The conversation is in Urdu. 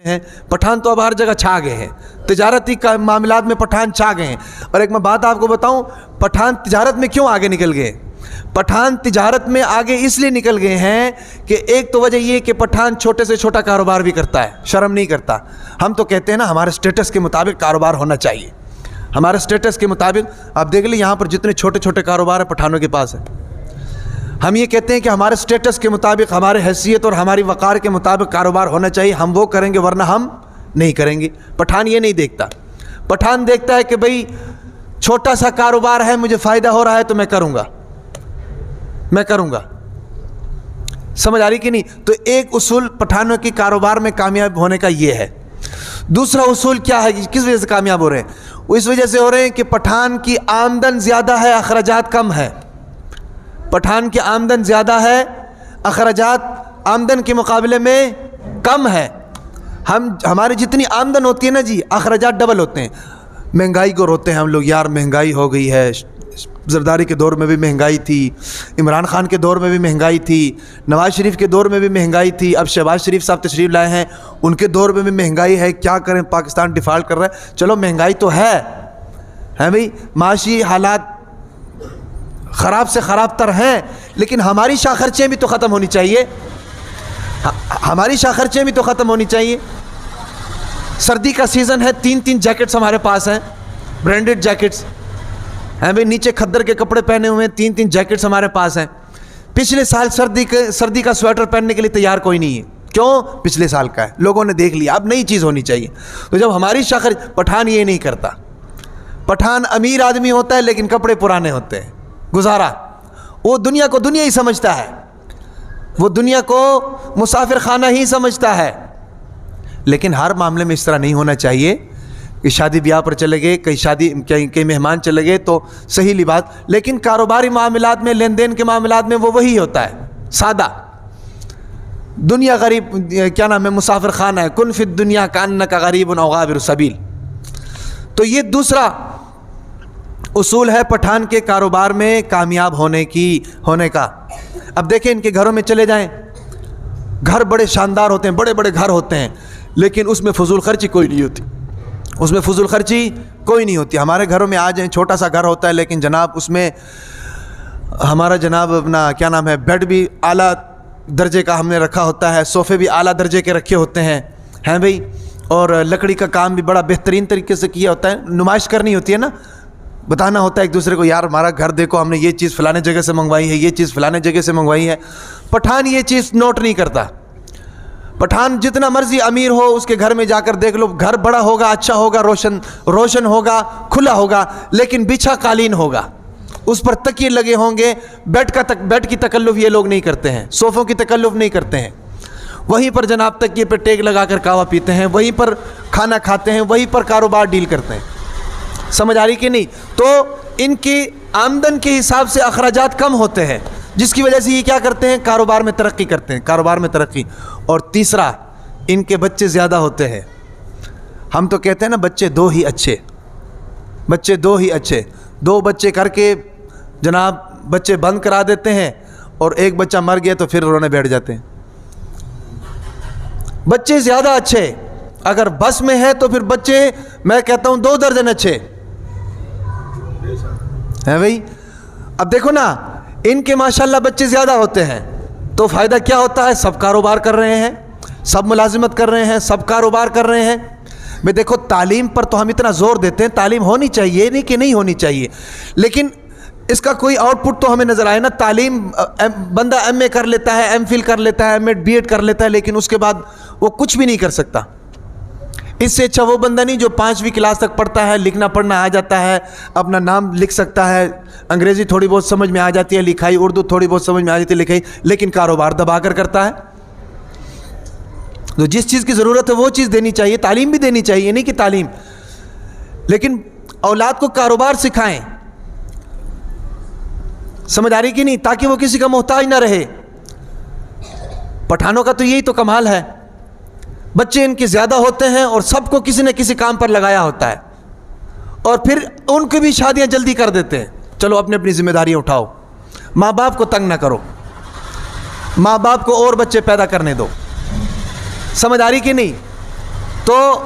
ہیں پٹھان تو اب ہر جگہ چھا گئے ہیں، تجارتی معاملات میں پٹھان چھا گئے ہیں۔ اور ایک میں بات آپ کو بتاؤں، پٹھان تجارت میں کیوں آگے نکل گئے؟ پٹھان تجارت میں آگے اس لیے نکل گئے ہیں کہ ایک تو وجہ یہ کہ پٹھان چھوٹے سے چھوٹا کاروبار بھی کرتا ہے، شرم نہیں کرتا۔ ہم تو کہتے ہیں نا ہمارے سٹیٹس کے مطابق کاروبار ہونا چاہیے، ہمارے سٹیٹس کے مطابق۔ آپ دیکھ لیں یہاں پر جتنے چھوٹے چھوٹے کاروبار ہیں پٹھانوں کے پاس ہیں۔ ہم یہ کہتے ہیں کہ ہمارے سٹیٹس کے مطابق، ہمارے حیثیت اور ہماری وقار کے مطابق کاروبار ہونا چاہیے، ہم وہ کریں گے ورنہ ہم نہیں کریں گے۔ پٹھان یہ نہیں دیکھتا، پٹھان دیکھتا ہے کہ بھئی چھوٹا سا کاروبار ہے، مجھے فائدہ ہو رہا ہے تو میں کروں گا۔ سمجھ آ رہی کہ نہیں؟ تو ایک اصول پٹھانوں کی کاروبار میں کامیاب ہونے کا یہ ہے۔ دوسرا اصول کیا ہے؟ کس وجہ سے کامیاب ہو رہے ہیں؟ وہ اس وجہ سے ہو رہے ہیں کہ پٹھان کی آمدن زیادہ ہے، اخراجات کم ہے۔ پٹھان کی آمدن زیادہ ہے، اخراجات آمدن کے مقابلے میں کم ہے۔ ہماری جتنی آمدن ہوتی ہے نا جی، اخراجات ڈبل ہوتے ہیں۔ مہنگائی کو روتے ہیں ہم لوگ، یار مہنگائی ہو گئی ہے۔ زرداری کے دور میں بھی مہنگائی تھی، عمران خان کے دور میں بھی مہنگائی تھی، نواز شریف کے دور میں بھی مہنگائی تھی، اب شہباز شریف صاحب تشریف لائے ہیں، ان کے دور میں بھی مہنگائی ہے۔ کیا کریں، پاکستان ڈیفالٹ کر رہا ہے۔ چلو مہنگائی تو ہے بھئی، معاشی حالات خراب سے خراب تر ہیں، لیکن ہماری شاہ خرچیں بھی تو ختم ہونی چاہیے، ہماری شاہ خرچیں بھی تو ختم ہونی چاہیے۔ سردی کا سیزن ہے، 3 جیکٹس ہمارے پاس ہیں، برانڈڈ جیکٹس ہیں بھئی، نیچے کھدر کے کپڑے پہنے ہوئے ہیں، 3 جیکٹس ہمارے پاس ہیں۔ پچھلے سال سردی کا سویٹر پہننے کے لیے تیار کوئی نہیں ہے، کیوں؟ پچھلے سال کا ہے، لوگوں نے دیکھ لیا، اب نئی چیز ہونی چاہیے۔ تو جب ہماری شاہ خرچ، پٹھان یہ نہیں کرتا۔ پٹھان امیر آدمی ہوتا ہے لیکن کپڑے پرانے ہوتے ہیں، گزارا۔ وہ دنیا کو دنیا ہی سمجھتا ہے، وہ دنیا کو مسافر خانہ ہی سمجھتا ہے۔ لیکن ہر معاملے میں اس طرح نہیں ہونا چاہیے کہ شادی بیاہ پر چلے گئے، کئی مہمان چلے گئے تو صحیح لباس، لیکن کاروباری معاملات میں، لین دین کے معاملات میں وہ وہی ہوتا ہے، سادہ۔ دنیا غریب، کیا نام ہے، مسافر خانہ ہے، کن فی الدنیا کانک غریب او عابر سبیل۔ تو یہ دوسرا اصول ہے پٹھان کے کاروبار میں کامیاب ہونے کا۔ اب دیکھیں ان کے گھروں میں چلے جائیں، گھر بڑے شاندار ہوتے ہیں، بڑے بڑے گھر ہوتے ہیں، لیکن اس میں فضول خرچی کوئی نہیں ہوتی، اس میں فضول خرچی کوئی نہیں ہوتی۔ ہمارے گھروں میں آ جائیں، چھوٹا سا گھر ہوتا ہے لیکن جناب اس میں ہمارا جناب اپنا کیا نام ہے، بیڈ بھی اعلیٰ درجے کا ہم نے رکھا ہوتا ہے، صوفے بھی اعلیٰ درجے کے رکھے ہوتے ہیں بھئی، اور لکڑی کا کام بھی بڑا بہترین طریقے سے کیا ہوتا ہے۔ نمائش کرنی ہوتی ہے نا، بتانا ہوتا ہے ایک دوسرے کو، یار ہمارا گھر دیکھو، ہم نے یہ چیز فلانے جگہ سے منگوائی ہے، یہ چیز فلانے جگہ سے منگوائی ہے۔ پٹھان یہ چیز نوٹ نہیں کرتا۔ پٹھان جتنا مرضی امیر ہو، اس کے گھر میں جا کر دیکھ لو، گھر بڑا ہوگا، اچھا ہوگا، روشن ہوگا، کھلا ہوگا، لیکن بچھا قالین ہوگا، اس پر تکیے لگے ہوں گے۔ بیڈ کی تکلف یہ لوگ نہیں کرتے ہیں، صوفوں کی تکلف نہیں کرتے ہیں۔ وہیں پر جناب تکیے پہ ٹیک لگا کر کہوہ پیتے ہیں، وہیں پر کھانا کھاتے ہیں، وہیں پر کاروبار ڈیل کرتے ہیں۔ سمجھ آ رہی کہ نہیں؟ تو ان کی آمدن کے حساب سے اخراجات کم ہوتے ہیں، جس کی وجہ سے یہ کیا کرتے ہیں، کاروبار میں ترقی کرتے ہیں، کاروبار میں ترقی۔ اور تیسرا، ان کے بچے زیادہ ہوتے ہیں۔ ہم تو کہتے ہیں نا بچے دو ہی اچھے، بچے دو ہی اچھے۔ 2 بچے کر کے جناب بچے بند کرا دیتے ہیں، اور ایک بچہ مر گیا تو پھر رونے بیٹھ جاتے ہیں۔ بچے زیادہ اچھے، اگر بس میں ہے تو پھر بچے میں کہتا ہوں 2 درجن اچھے ہیں بھئی۔ اب دیکھو نا، ان کے ماشاءاللہ بچے زیادہ ہوتے ہیں تو فائدہ کیا ہوتا ہے؟ سب کاروبار کر رہے ہیں، سب ملازمت کر رہے ہیں، سب کاروبار کر رہے ہیں۔ میں دیکھو تعلیم پر تو ہم اتنا زور دیتے ہیں، تعلیم ہونی چاہیے، نہیں کہ نہیں ہونی چاہیے، لیکن اس کا کوئی آؤٹ پٹ تو ہمیں نظر آئے نا۔ تعلیم بندہ ایم اے کر لیتا ہے، ایم فل کر لیتا ہے، ایم ایڈ بی ایڈ کر لیتا ہے، لیکن اس کے بعد وہ کچھ بھی نہیں کر سکتا۔ اس سے اچھا وہ بندہ نہیں جو 5ویں کلاس تک پڑھتا ہے، لکھنا پڑھنا آ جاتا ہے، اپنا نام لکھ سکتا ہے، انگریزی تھوڑی بہت سمجھ میں آ جاتی ہے لکھائی، اردو تھوڑی بہت سمجھ میں آ جاتی ہے لکھائی، لیکن کاروبار دبا کر کرتا ہے۔ تو جس چیز کی ضرورت ہے وہ چیز دینی چاہیے، تعلیم بھی دینی چاہیے، نہیں کہ تعلیم، لیکن اولاد کو کاروبار سکھائیں۔ سمجھ آ رہی کہ نہیں؟ تاکہ وہ کسی کا محتاج نہ رہے۔ پٹھانوں کا تو یہی تو کمال ہے، بچے ان کے زیادہ ہوتے ہیں اور سب کو کسی نہ کسی کام پر لگایا ہوتا ہے، اور پھر ان کی بھی شادیاں جلدی کر دیتے ہیں۔ چلو اپنی ذمہ داریاں اٹھاؤ، ماں باپ کو تنگ نہ کرو، ماں باپ کو اور بچے پیدا کرنے دو۔ سمجھ آ رہی کہ نہیں؟ تو